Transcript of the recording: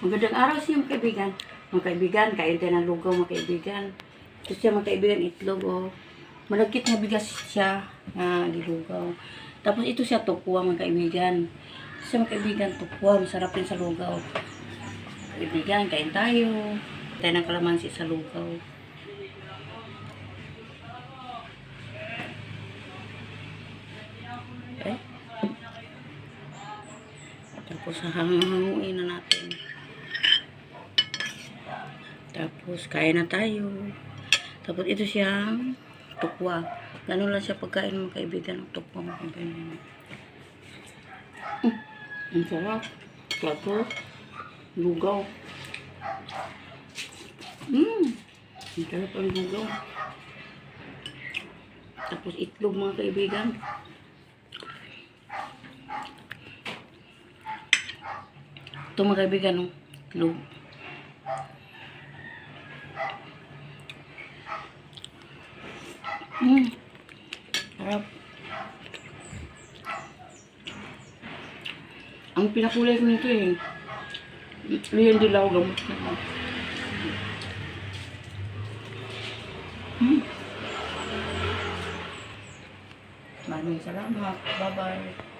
Magandang araw siya mga kaibigan. Mga kaibigan, kain tayo ng lugaw mga kaibigan. Ito siya mga kaibigan, itlog oh. Malagkit na bigas siya gilugaw. Tapos ito siya tukwa mga kaibigan. Ito siya mga kaibigan, tukwa. Masarap din sa lugaw. Kaibigan, kain tayo. Tayo ng kalamansi sa lugaw. Okay. Tapos hahanguin na natin. Tapos kain na tayo. Tapos ito siyang tukwa. Ganun lang siya pagkain mga kaibigan ng tukwa mga kaibigan. Ang sarap. Tapos lugaw. Ang sarap ang lugaw. Tapos itlog mga kaibigan. Ito mga kaibigan, no? Itlog. Harap. Ang pinakulay ko nito eh. Liyan dilaw gamot na. Maraming salamat. Bye-bye.